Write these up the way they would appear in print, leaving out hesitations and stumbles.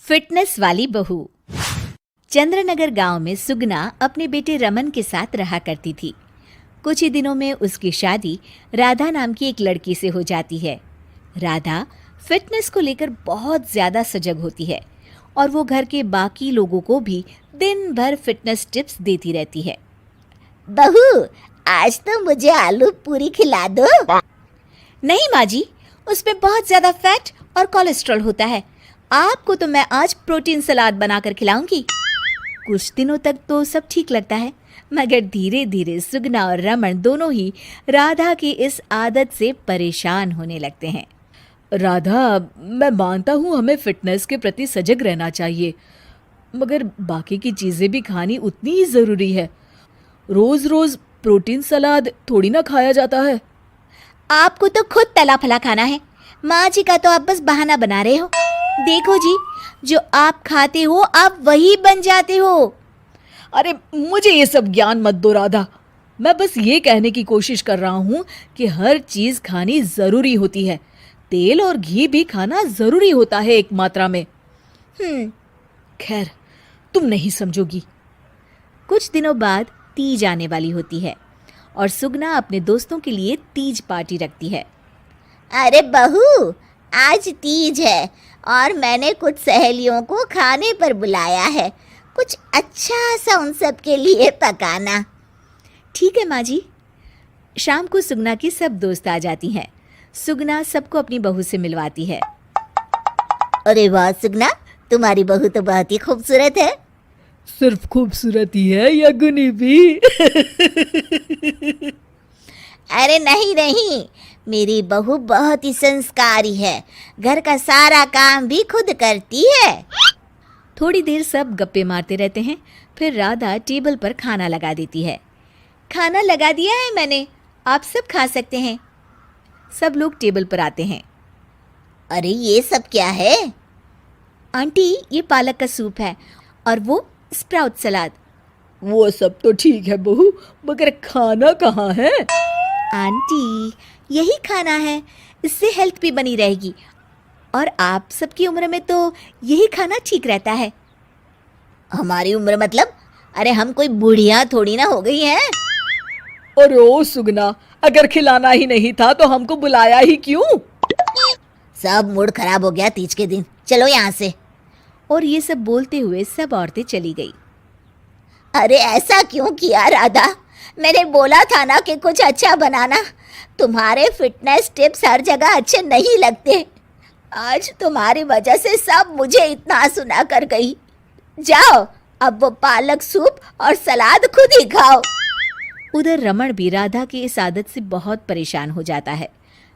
Fitness वाली बहू। चंद्रनगर गांव में सुगना अपने बेटे रमन के साथ रहा करती थी। कुछ ही दिनों में उसकी शादी राधा नाम की एक लड़की से हो जाती है। राधा फिटनेस को लेकर बहुत ज्यादा सजग होती है और वो घर के बाकी लोगों को भी दिन भर फिटनेस टिप्स देती रहती है। बहू, आज तो मुझे आलू पूरी खिला दो। नहीं माँ जी, उसमें बहुत ज्यादा फैट और कोलेस्ट्रॉल होता है। आपको तो मैं आज प्रोटीन सलाद बनाकर खिलाऊंगी। कुछ दिनों तक तो सब ठीक लगता है, मगर धीरे धीरे सुगना और रमन दोनों ही राधा की इस आदत से परेशान होने लगते हैं। राधा, मैं मानता हूँ हमें फिटनेस के प्रति सजग रहना चाहिए, मगर बाकी की चीज़ें भी खानी उतनी ही ज़रूरी है। रोज़ रोज़ प्रोटीन सलाद थोड़ी ना खाया जाता है। आपको तो खुद तला फला खाना है, माँ जी का तो आप बस बहाना बना रहे हो। देखो जी, जो आप खाते हो आप वही बन जाते हो। अरे मुझे ये सब ज्ञान मत दो राधा, मैं बस ये कहने की कोशिश कर रहा हूँ कि हर चीज़ खानी ज़रूरी होती है। तेल और घी भी खाना ज़रूरी होता है एक मात्रा में। खैर, तुम नहीं समझोगी। कुछ दिनों बाद तीज आने वाली होती है और सुगना अपने दोस्तों के लिए तीज पार्टी रखती है। अरे बहू, आज तीज है और मैंने कुछ सहेलियों को खाने पर बुलाया है। कुछ अच्छा सा उन सब के लिए पकाना। ठीक है माँ जी। शाम को सुगना की सब दोस्त आ जाती हैं। सुगना सबको अपनी बहू से मिलवाती है। अरे वाह सुगना, तुम्हारी बहू तो बहुत ही खूबसूरत है। सिर्फ खूबसूरत ही है या गुनी भी? अरे नहीं नहीं, मेरी बहू बहुत ही संस्कारी है। घर का सारा काम भी खुद करती है। थोड़ी देर सब गप्पे मारते रहते हैं, फिर राधा टेबल पर खाना लगा देती है। खाना लगा दिया है मैंने, आप सब खा सकते हैं। सब लोग टेबल पर आते हैं। अरे ये सब क्या है? आंटी, ये पालक का सूप है और वो स्प्राउट सलाद। वो सब तो ठीक है बहू, मगर खाना कहाँ है? आंटी, यही खाना है, इससे हेल्थ भी बनी रहेगी और आप सबकी उम्र में तो यही खाना ठीक रहता है। हमारी उम्र मतलब? अरे हम कोई बुढ़िया थोड़ी ना हो गई हैं। अरे ओ सुगना, अगर खिलाना ही नहीं था तो हमको बुलाया ही क्यों? सब मूड खराब हो गया तीज के दिन, चलो यहाँ से। और ये सब बोलते हुए सब औरतें चली गई। अरे ऐसा क्यों किया राधा? मैंने बोला था ना कि कुछ अच्छा बनाना। तुम्हारे फिटनेस टिप्स हर जगह अच्छे नहीं लगते। आज तुम्हारी वजह से सब मुझे इतना सुना कर गई। जाओ, अब वो पालक सूप और सलाद खुद ही खाओ। उधर रमन भी राधा की इस आदत से बहुत परेशान हो जाता है,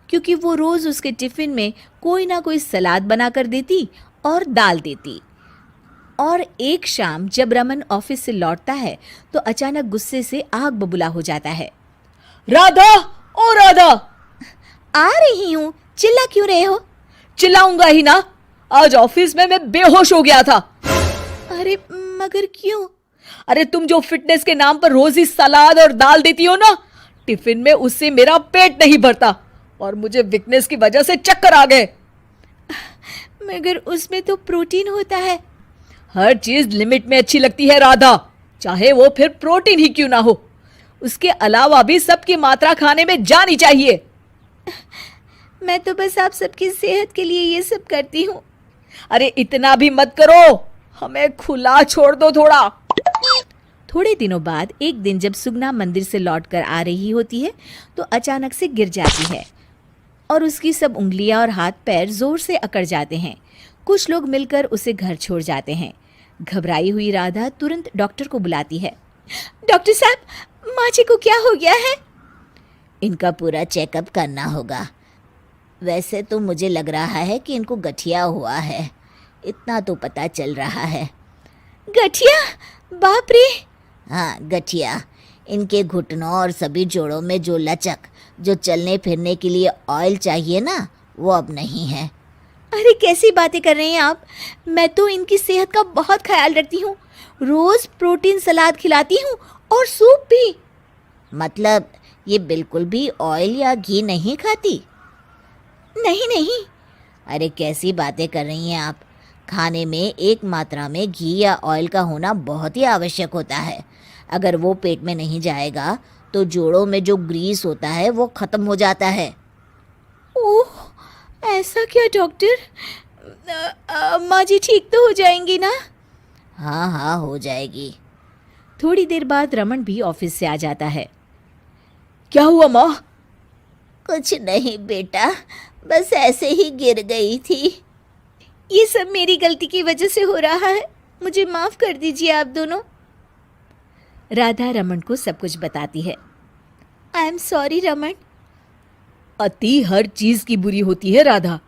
क्योंकि वो रोज उसके टिफिन में कोई ना कोई सलाद बनाकर देती और डाल देती। और एक शाम जब रमन ऑफिस से लौटता है तो अचानक गुस्से से आग बबूला हो जाता है। राधा, ओ राधा! आ रही हूँ, चिल्ला क्यों रहे हो? चिल्लाऊंगा ही ना, आज ऑफिस में मैं बेहोश हो गया था। अरे मगर क्यों? अरे तुम जो फिटनेस के नाम पर रोज ही सलाद और दाल देती हो ना, टिफिन में उससे मेरा पेट नहीं भरता और मुझे वीकनेस की वजह से चक्कर आ गए। मगर उसमें तो प्रोटीन होता है। हर चीज लिमिट में अच्छी लगती है राधा, चाहे वो फिर प्रोटीन ही क्यों ना हो। उसके अलावा भी सबकी मात्रा खाने में जानी चाहिए। मैं तो बस आप सबकी सेहत के लिए ये सब करती हूँ। अरे इतना भी मत करो, हमें खुला छोड़ दो थोड़ा। थोड़े दिनों बाद एक दिन जब सुगना मंदिर से लौटकर आ रही होती है तो अचानक से गिर जाती है और उसकी सब उंगलियां और हाथ पैर जोर से अकड़ जाते हैं। कुछ लोग मिलकर उसे घर छोड़ जाते हैं। घबराई हुई राधा तुरंत डॉक्टर को बुलाती है। डॉक्टर साहब, माँ जी को क्या हो गया है? इनका पूरा चेकअप करना होगा। वैसे तो मुझे लग रहा है कि इनको गठिया हुआ है, इतना तो पता चल रहा है। गठिया? बाप रे! हाँ, गठिया। इनके घुटनों और सभी जोड़ों में जो लचक, जो चलने फिरने के लिए ऑयल चाहिए ना, वो अब नहीं है। अरे कैसी बातें कर रहे हैं आप? मैं तो इनकी सेहत का बहुत ख्याल रखती हूँ, रोज प्रोटीन सलाद खिलाती हूँ और सूप भी। मतलब ये बिल्कुल भी ऑयल या घी नहीं खाती? नहीं नहीं। अरे कैसी बातें कर रही हैं आप? खाने में एक मात्रा में घी या ऑयल का होना बहुत ही आवश्यक होता है। अगर वो पेट में नहीं जाएगा तो जोड़ों में जो ग्रीस होता है वो खत्म हो जाता है। ओह, ऐसा क्या डॉक्टर? माँ जी ठीक तो हो जाएंगी ना? हाँ हाँ, हो जाएगी। थोड़ी देर बाद रमन भी ऑफिस से आ जाता है। क्या हुआ माँ? कुछ नहीं बेटा, बस ऐसे ही गिर गई थी। ये सब मेरी गलती की वजह से हो रहा है, मुझे माफ कर दीजिए आप दोनों। राधा रमन को सब कुछ बताती है। I am sorry Raman. अति हर चीज की बुरी होती है राधा,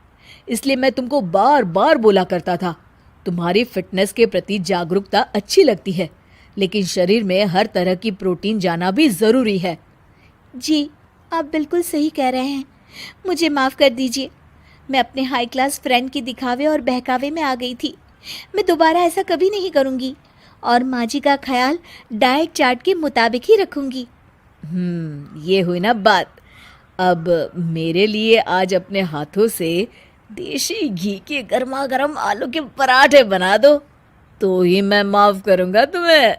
इसलिए मैं तुमको बार बार बोला करता था। तुम्हारी फिटनेस के प्रति जागरूकता अच्छी लगती है, लेकिन शरीर में हर तरह की प्रोटीन जाना भी जरूरी है। जी, आप बिल्कुल सही कह रहे हैं, मुझे माफ़ कर दीजिए। मैं अपने हाई क्लास फ्रेंड के दिखावे और बहकावे में आ गई थी। मैं दोबारा ऐसा कभी नहीं करूँगी और माँ जी का ख्याल डाइट चार्ट के मुताबिक ही रखूँगी। ये हुई ना बात। अब मेरे लिए आज अपने हाथों से देशी घी के गर्मा गर्म आलू के पराठे बना दो, तो ही मैं माफ करूंगा तुम्हें।